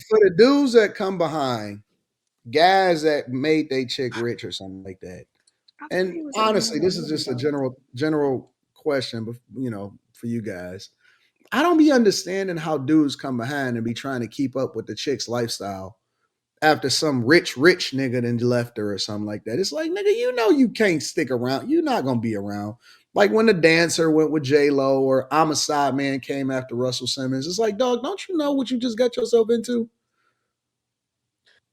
for the dudes that come behind, guys that made they chick rich or something like that. I thought And he was saying honestly, more than this is women just a though. general question, for you guys. I don't be understanding how dudes come behind and be trying to keep up with the chick's lifestyle after some rich nigga then left her or something like that. It's like, nigga, you know you can't stick around. You're not gonna be around. Like when the dancer went with J Lo or I'm a side man came after Russell Simmons. It's like, dog, don't you know what you just got yourself into?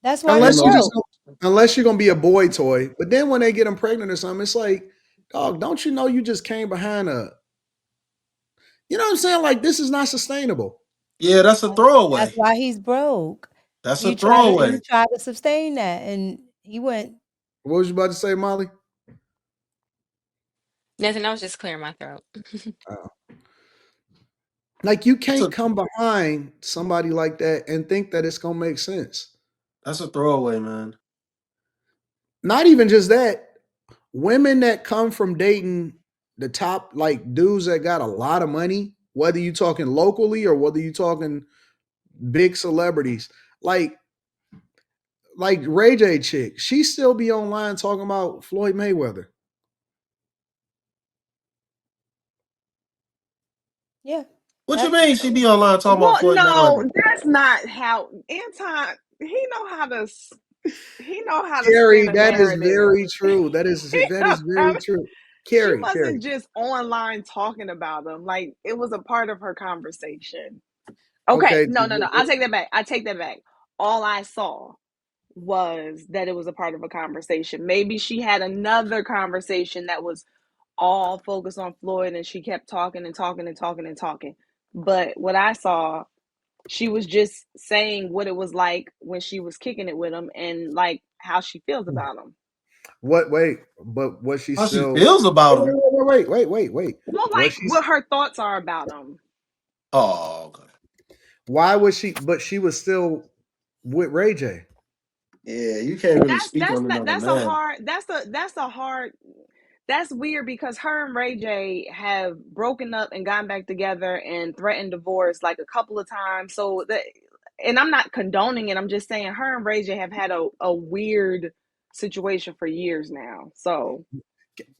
That's why You he Unless you know, just broke. unless you're gonna be a boy toy. But then when they get them pregnant or something, it's like, dog, don't you know you just came behind a, you know what I'm saying? Like this is not sustainable. yeah, that's a That's throwaway. why he's broke. That's a He throwaway. tried to sustain that, and he went. What was you about to say, Molly? Nothing. I was just clearing my throat. Uh, like you That's can't a come behind somebody like that and think that it's gonna make sense. that's a throwaway, man. Not even just that. Women that come from dating the top like dudes that got a lot of money, whether you talking locally or whether you talking big celebrities, like Ray J chick, she still be online talking about Floyd Mayweather. Yeah, What you that's mean she be online talking about Well, Floyd no, Mayweather? that's not how Anton. He know how to. He know how to spin Carrie, a that is narrative. very true. He That know is how very to- true. she Carrie. wasn't just online talking about him. Like it was a part of her conversation. Okay, Okay. no, no, no. I take that back. I take that back. All I saw was that it was a part of a conversation. Maybe she had another conversation that was all focused on Floyd and she kept talking and talking and talking and talking. But what I saw, she was just saying what it was like when she was kicking it with him and like how she feels about him. What? Wait, but was she How she still? feels about him? Wait. Well, Was like she? what her thoughts are about him. Oh, okay. Why was she? But she was still with Ray J. Yeah, you can't really speak That's on that another that's a man. hard that's a hard that's weird because her and Ray J have broken up and gotten back together and threatened divorce like a couple of times. So that, and I'm not condoning it. I'm just saying her and Ray J have had a weird situation for years now. So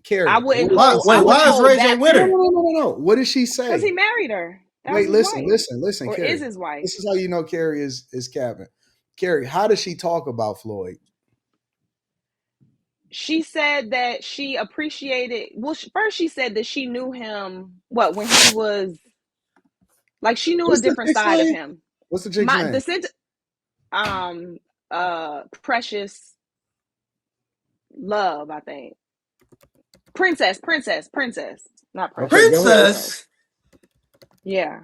Carrie, what did she Why I say? wouldn't is hold Ray J that with No, for her? no, no, no, no, no. What did she because he say? married her. That was Wait, his wife listen, or is Carrie. his wife. This is how you know Carrie is capping. Carrie, how does she talk about Floyd? She said that she appreciated. Well, first she said that she knew him. What when he was like she knew a What's the different chick's side of name? him. What's the chick's My name? the sent Precious Love, I think. Princess, not Okay, Precious, go ahead. Princess. Princess. Yeah.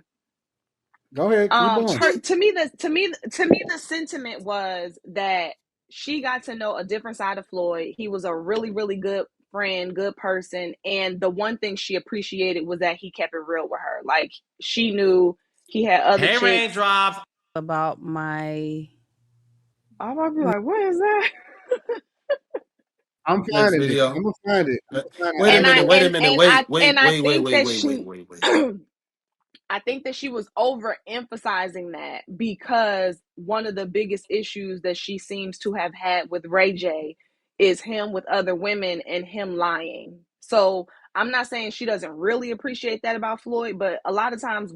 Go ahead. Keep going. Her to me the sentiment was that she got to know a different side of Floyd. He was a really good friend, good person, and the one thing she appreciated was that he kept it real with her. Like she knew he had other Hey, chicks. raindrops. about my. I might be like, what is that? I'm Next finding it. video. I'm gonna find it. I'm gonna find Wait it. a And I minute. Actually, Wait a minute. and I think that Wait. I think that she was overemphasizing that because one of the biggest issues that she seems to have had with Ray J is him with other women and him lying. So I'm not saying she doesn't really appreciate that about Floyd, but a lot of times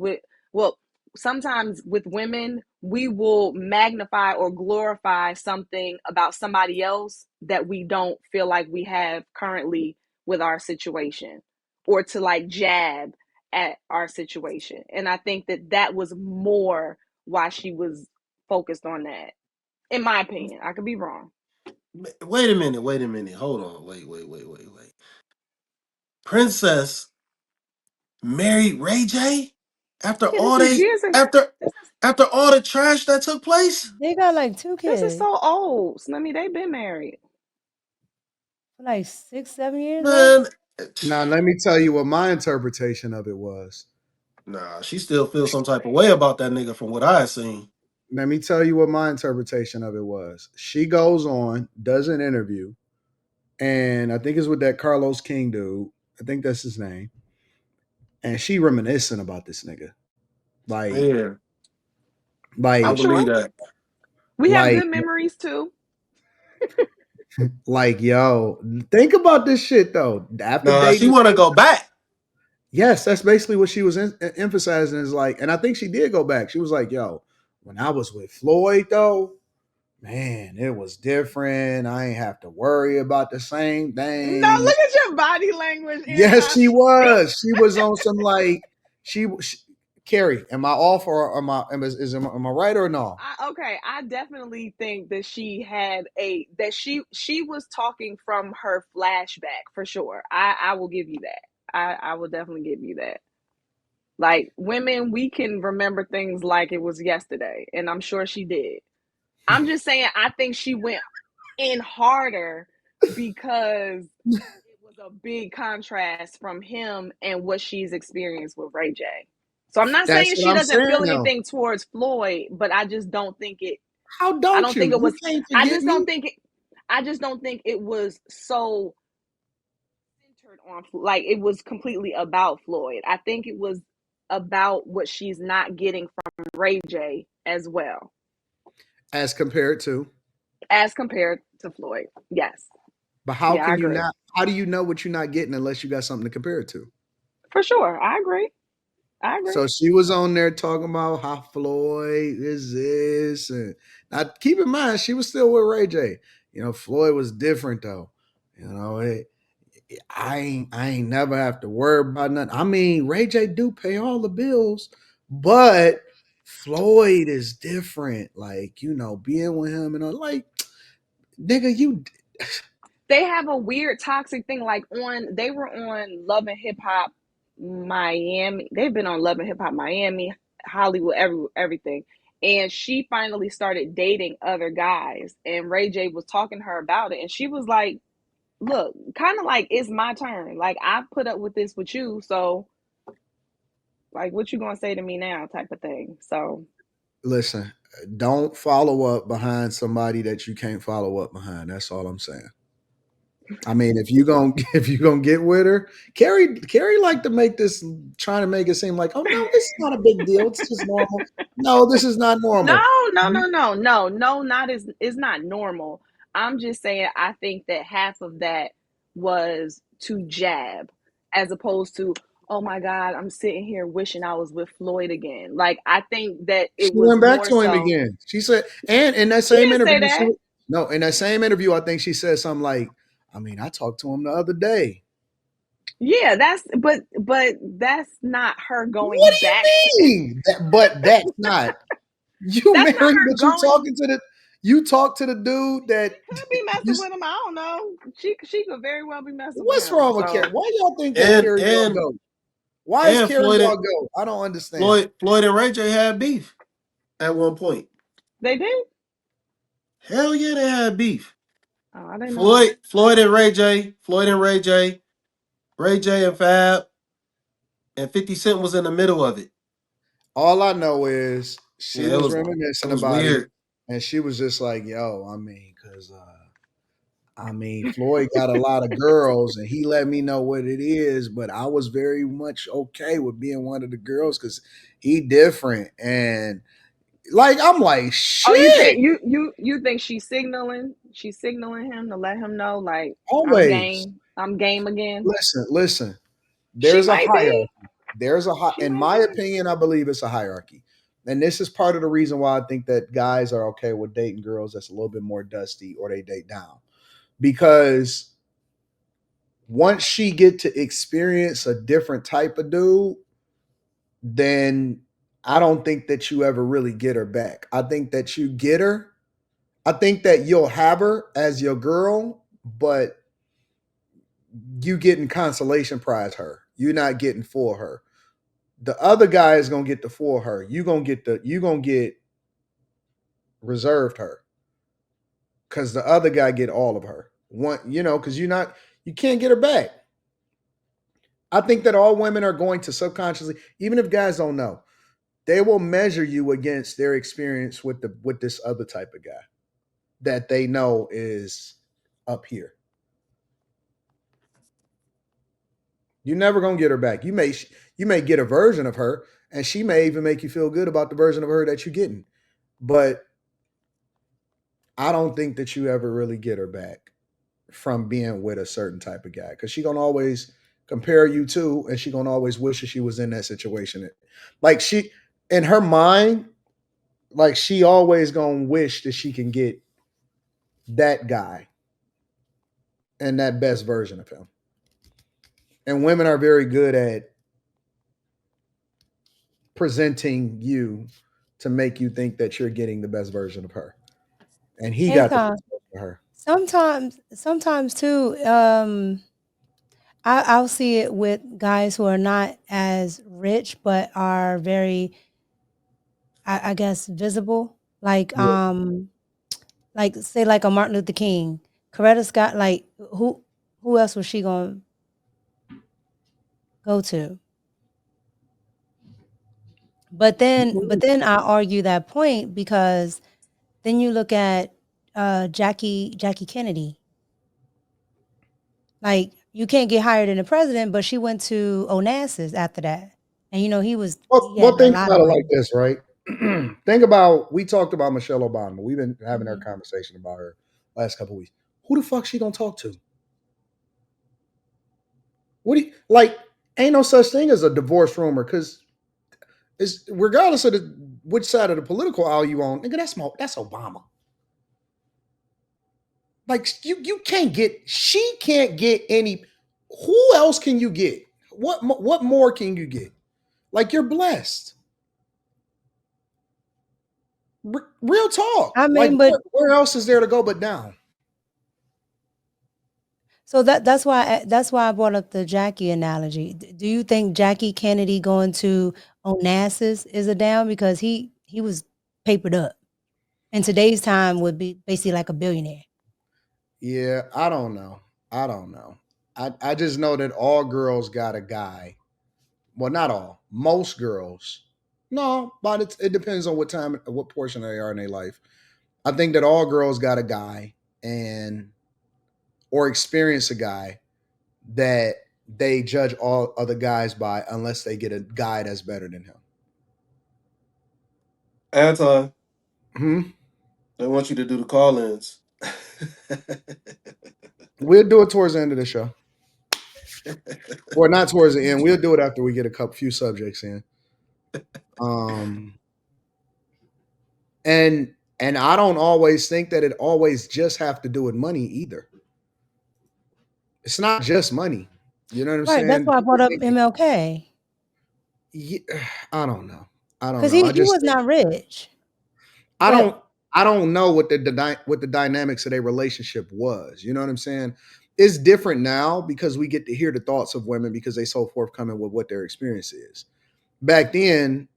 well, sometimes with women, we will magnify or glorify something about somebody else that we don't feel like we have currently with our situation or to like jab at our situation. And I think that that was more why she was focused on that. In my opinion, I could be wrong. Wait a minute. Hold on. Wait. Princess married Ray J after Yeah, all they after this is after all the trash that took place? They got like two this is kids, so old. I mean, they've been married. for like 6, 7 years now. Man, now let me tell you what my interpretation of it was. nah, she still feels some type of way about that nigga from what I seen. Let me tell you what my interpretation of it was. She goes on, does an interview, and I think it's with that Carlos King dude. I think that's his name. And she reminiscing about this nigga. Like, Yeah, I I'm like believe sure. that. We have Like, good memories too. yo, think about this shit though. After Nah, she dating, want to go back. yes, that's basically what she was emphasizing. Is like, and I think she did go back. She was like, "Yo, when I was with Floyd, though, man, it was different. I ain't have to worry about the same No, thing." look at your body language, Yes, Anton. she was. She was on some like she Carrie, am I off or am I right or no? Okay, I definitely think that she had she was talking from her flashback for sure. I will give you that. I will definitely give you that. Like women, we can remember things like it was yesterday, and I'm sure she did. I'm just saying, I think she went in harder because it was a big contrast from him and what she's experienced with Ray J. So I'm not That's saying what she I'm doesn't saying feel now. anything towards Floyd, but I just don't think it. How I don't don't think you? it You was. can't I forget just don't me. think it. I just don't think it was so centered on like it was completely about Floyd. I think it was about what she's not getting from Ray J as well As compared to. as compared to Floyd. Yes. But how Yeah, I can you agree. not? How do you know what you're not getting unless you got something to compare it to? For sure. I agree. I agree. So she was on there talking about how Floyd is this, and now keep in mind she was still with Ray J. Floyd was different though. I ain't never have to worry about nothing. I mean, Ray J do pay all the bills, but Floyd is different. Like, being with him and all, like, nigga, you They have a weird toxic thing like they were on Love and Hip Hop Miami. They've been on Love and Hip Hop Miami, Hollywood, everything. And she finally started dating other guys and Ray J was talking to her about it and she was like, "Look, kind of like it's my turn. Like I put up with this with you, so like what you going to say to me now type of thing." So, listen. Don't follow up behind somebody that you can't follow up behind. That's all I'm saying. I mean, if you gonna if you gonna get with her, Carrie like to make this trying to make it seem like, oh no, this is not a big deal. It's just normal. No, this is not no, normal. no, no, no, no, no, not is not normal. I'm just saying I think that half of that was to jab as opposed to, oh my God, I'm sitting here wishing I was with Floyd again. Like I think that She it was went back more to him so again. She said, and in that she same didn't say interview, that. no, in that same interview, I think she said something like, I mean, I talked to him the other day. Yeah, but that's not her What going do you back to mean? But that's not you that's not married, her but you going. talking to the you talk to the dude She that could be you. messing with him. I don't know. She could very well be messing with What's him. wrong with So Carrie? Why y'all think that And Carrie gonna and go? Why is and Carrie Floyd and gonna go? I don't understand. Floyd and Ray J had beef at one point. they did. Hell yeah, they had beef. Oh, I didn't know that. Floyd and Ray J, Ray J and Fab, and 50 Cent was in the middle of it. All I know is she Yeah, was it reminiscing was about it, weird. and she was just like, "Yo, I mean, because Floyd got a lot of girls, and he let me know what it is, but I was very much okay with being one of the girls because he different." And like, I'm like, Oh, you think shit, you think she's signaling? She's signaling him to let him know, like I'm always. game. I'm game again. Listen. She There's a might be. hierarchy. She In might my be. opinion, I believe it's a hierarchy. And this is part of the reason why I think that guys are okay with dating girls that's a little bit more dusty or they date down. Because once she get to experience a different type of dude, then I don't think that you ever really get her back. I think that you get her. I think that you'll have her as your girl, but you getting consolation prize her. You're not getting for her. The other guy is gonna get the for her. You gonna get reserved her because the other guy get all of her. One, because you can't get her back. I think that all women are going to subconsciously, even if guys don't know, they will measure you against their experience with this other type of guy that they know is up here. You're never gonna get her back. You may get a version of her, and she may even make you feel good about the version of her that you're getting. But I don't think that you ever really get her back from being with a certain type of guy because she gonna always compare you to, and she gonna always wish that she was in that situation. Like she, in her mind, like she always gonna wish that she can get that guy and that best version of him. And women are very good at presenting you to make you think that you're getting the best version of her, and he got the Anton, best version of her. sometimes too, I'll see it with guys who are not as rich but are very, I guess, visible. Yeah. Like say like a Martin Luther King, Coretta Scott. Like who else was she gonna go to? But then I argue that point because then you look at Jackie Kennedy. Like you can't get higher than the president, but she went to Onassis after that, and he Well, had a think lot of about it like money. this, right? Think about, we talked about Michelle Obama. We've been having our Mhm. conversation about her last couple of weeks. Who the fuck she gonna talk to? What do you like? Ain't no such thing as a divorce rumor because it's regardless of which side of the political aisle you on, nigga. That's Obama. Like you can't get, she can't get any. Who else can you get? What more can you get? Like you're blessed. Real talk. I Like mean, but where else is there to go but down? so that's why I brought up the Jackie analogy. Do you think Jackie Kennedy going to Onassis is a down because he was papered up? In today's time would be basically like a billionaire. Yeah, I don't know. I don't know. I just know that all girls got a guy. Well, not all. Most girls. No, but it depends on what time, what portion they are in their life. I think that all girls got a guy and or experience a guy that they judge all other guys by unless they get a guy that's better than him. Anton, Hmm? they want you to do the call-ins. We'll do it towards the end of the show. Or not towards the end. We'll do it after we get a few subjects in. Um and I don't always think that it always just have to do with money either. It's not just money. You know what I'm Right. That's saying? why I People brought up think, MLK yeah, I don't know. I don't because know. he I he just was not rich, I but don't I don't know what the dynamics of their relationship was. You know what I'm saying? It's different now because we get to hear the thoughts of women because they so forthcoming with what their experience is. Back then,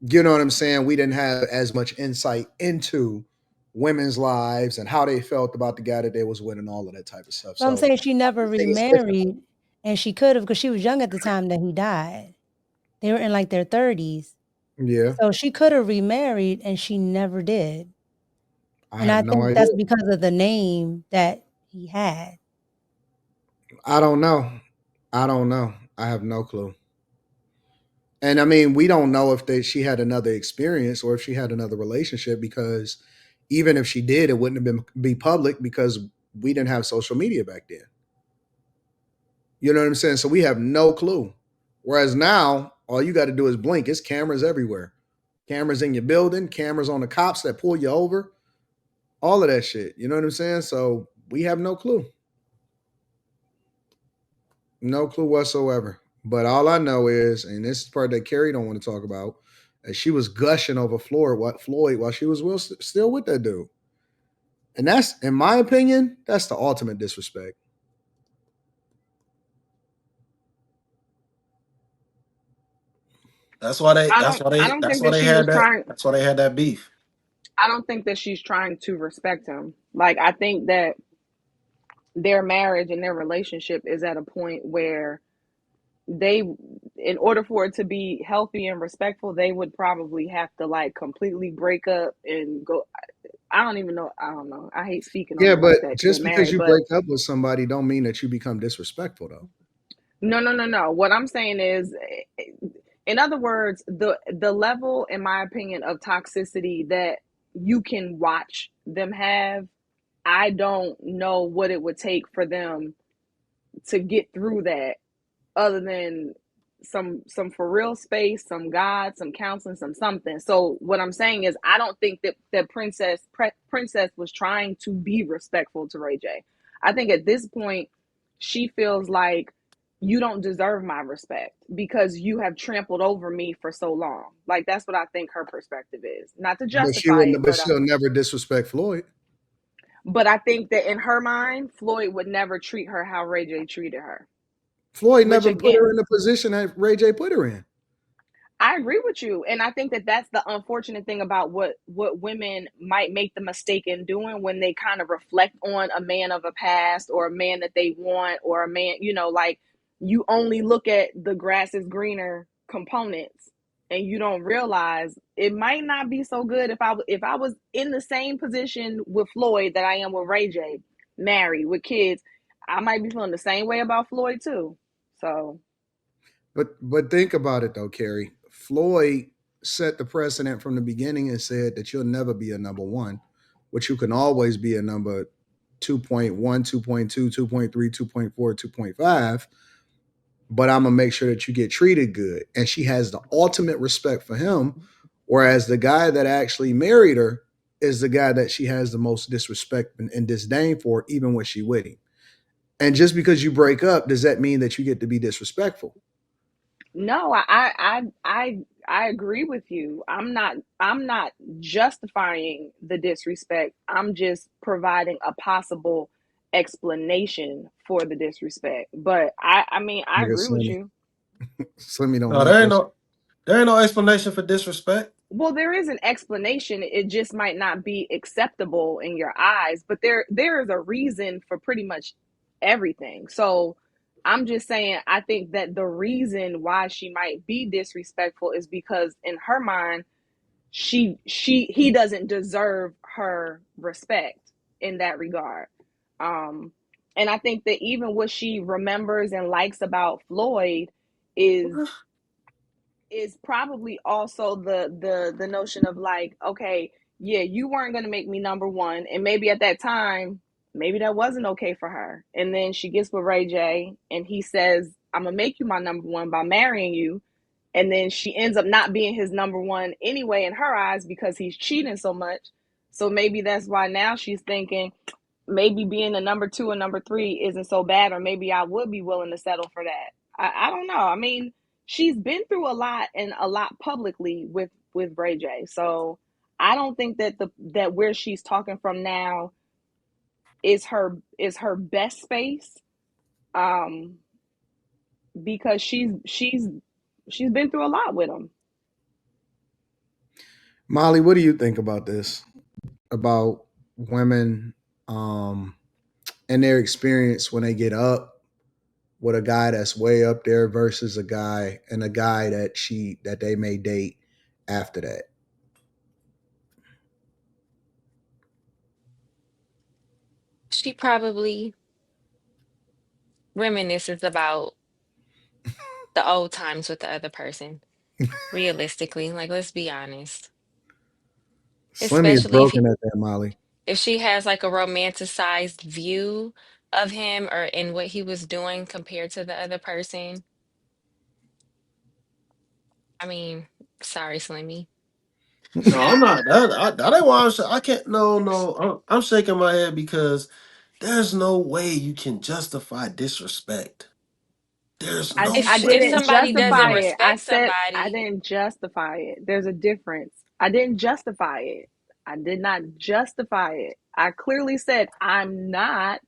you know what I'm saying, we didn't have as much insight into women's lives and how they felt about the guy that they was with and all of that type of stuff. I'm So saying she I never just think it's different. remarried, and she could have because she was young at the time that he died. They were in like their 30s, Yeah, so she could have remarried, and she never did. I And have I no think idea. that's because of the name that he had. I don't know. I don't know. I have no clue. And I mean, we don't know if she had another experience or if she had another relationship because even if she did, it wouldn't have been be public because we didn't have social media back then. You know what I'm saying? So we have no clue. Whereas now, all you got to do is blink. It's cameras everywhere. Cameras in your building, cameras on the cops that pull you over, all of that shit. You know what I'm saying? So we have no clue. No clue whatsoever. But all I know is, and this is the part that Carrie don't want to talk about, that she was gushing over Floyd while she was still with that dude. And that's, in my opinion, that's the ultimate disrespect. That's why they. I That's don't why I they. don't That's think why that they she had was that. trying That's why they had that beef. I don't think that she's trying to respect him. Like I think that their marriage and their relationship is at a point where they in order for it to be healthy and respectful, they would probably have to like completely break up and go. I don't even know. I don't know. I hate speaking on Yeah, it like but that because they're just because married. you But break up with somebody don't mean that you become disrespectful though. no, no, no, no. What I'm saying is, in other words, the level, in my opinion, of toxicity that you can watch them have. I don't know what it would take for them to get through that, other than some for real space, some God, some counseling, some something. So what I'm saying is, I don't think that Princess was trying to be respectful to Ray J. I think at this point she feels like, you don't deserve my respect because you have trampled over me for so long. Like, that's what I think her perspective is. Not to But she justify wouldn't. it, But she'll never disrespect Floyd. but I think that in her mind, Floyd would never treat her how Ray J treated her. Floyd Which never put again, her in the position that Ray J put her in. I agree with you, and I think that that's the unfortunate thing about what women might make the mistake in doing when they kind of reflect on a man of a past, or a man that they want, or a man, like, you only look at the grass is greener components, and you don't realize it might not be so good. If I was in the same position with Floyd that I am with Ray J, married with kids, I might be feeling the same way about Floyd too. So But think about it though, Carrie. Floyd set the precedent from the beginning and said that you'll never be a number one, but you can always be a number 2.1, 2.2, 2.3, 2.4, 2.5. But I'm gonna make sure that you get treated good. And she has the ultimate respect for him. Whereas the guy that actually married her is the guy that she has the most disrespect and disdain for, even when she with him. And just because you break up, does that mean that you get to be disrespectful? no, I agree with you. I'm not justifying the disrespect. I'm just providing a possible explanation for the disrespect. But I mean, I Nigga, agree with Slimmy. you. Slimmy don't No, like that. there ain't no explanation for disrespect. Well, there is an explanation. It just might not be acceptable in your eyes, but there is a reason for pretty much everything. So I'm just saying, I think that the reason why she might be disrespectful is because in her mind, he doesn't deserve her respect in that regard. Um, and I think that even what she remembers and likes about Floyd is is probably also the notion of, like, okay, yeah, you weren't going to make me number one, and maybe at that time, maybe that wasn't okay for her, and then she gets with Ray J and he says, I'm gonna make you my number one by marrying you, and then she ends up not being his number one anyway in her eyes because he's cheating so much. So maybe that's why now she's thinking, maybe being a number two and number three isn't so bad, or maybe I would be willing to settle for that. I don't know. I mean, she's been through a lot, and a lot publicly with Ray J. So I don't think that that where she's talking from now is her best space, um because she's been through a lot with him. Molly, what do you think about this? About women and their experience when they get up with a guy that's way up there versus a guy that they may date after that. She probably reminisces about the old times with the other person. Realistically, like, let's be honest. Slimmy is Especially broken at that, Molly. if she has like a romanticized view of him or in what he was doing compared to the other person. I mean, sorry, Slimmy. No, I'm not. That ain't why I can't. No, no. I'm shaking my head because there's no way you can justify disrespect. There's I, no I If way. didn't somebody doesn't justify it. I respect said I somebody, didn't justify it. There's a difference. I didn't justify it. I did not justify it. I clearly said I'm not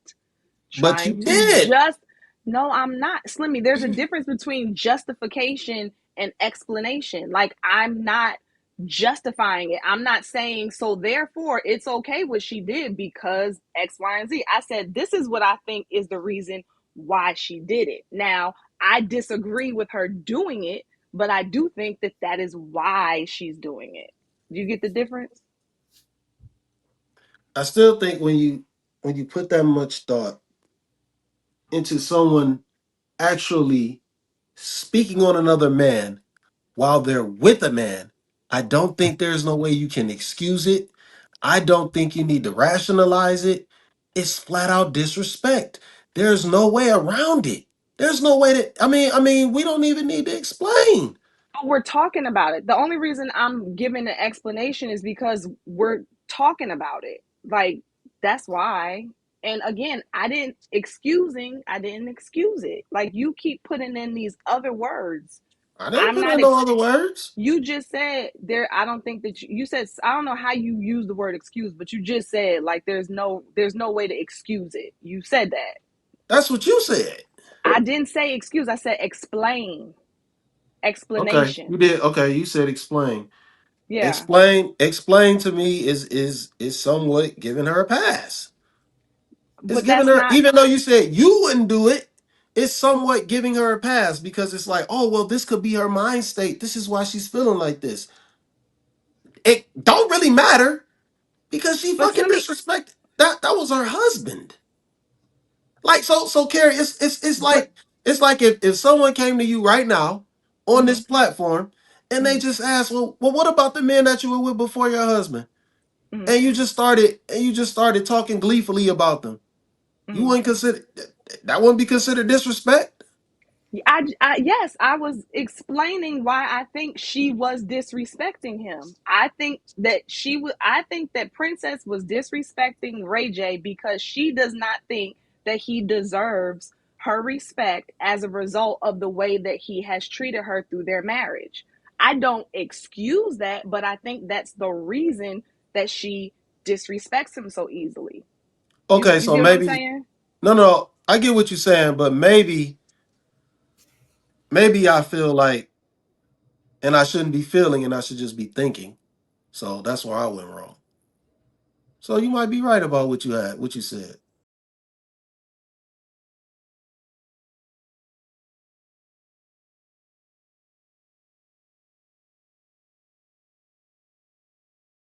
But you trying to did. just. No, I'm not. Slimmy, there's a difference between justification and explanation. Like, I'm not justifying it. I'm not saying, so therefore it's okay what she did because X, Y, and Z. I said, this is what I think is the reason why she did it. Now, I disagree with her doing it, but I do think that that is why she's doing it. Do you get the difference? I still think when you put that much thought into someone actually speaking on another man while they're with a man, I don't think there's no way you can excuse it. I don't think you need to rationalize it. It's flat out disrespect. There's no way around it. There's no way to I mean, we don't even need to explain. But we're talking about it. The only reason I'm giving an explanation is because we're talking about it. Like, that's why. And again, I didn't excuse it. Like, you keep putting in these other words. I didn't I'm put not in no other words. You just said there. I don't think that you said. I don't know how you use the word excuse, but you just said like there's no way to excuse it. You said that. That's what you said. I didn't say excuse. I said explain, Okay, you explanation. did. Okay, you said explain. Yeah, Explain to me is somewhat giving her a pass. It's but giving that's her, not. even though you said you wouldn't do it, it's somewhat giving her a pass because it's like, oh well, this could be her mind state. This is why she's feeling like this. It don't really matter because she But fucking Slimmy. disrespected. That was her husband. Like so Carrie, But it's like if someone came to you right now on mm-hmm, this platform and they mm-hmm, just asked, well, what about the men that you were with before your husband? mm-hmm, And you just started talking gleefully about them. You mm-hmm. wouldn't consider that wouldn't be considered disrespect? Yes, I was explaining why I think she was disrespecting him. I think that Princess was disrespecting Ray J because she does not think that he deserves her respect as a result of the way that he has treated her through their marriage. I don't excuse that, but I think that's the reason that she disrespects him so easily. Okay, You so get what I'm maybe saying? no, I get what you're saying, but maybe I feel like and I shouldn't be feeling and I should just be thinking. So that's where I went wrong. So you might be right about what you said.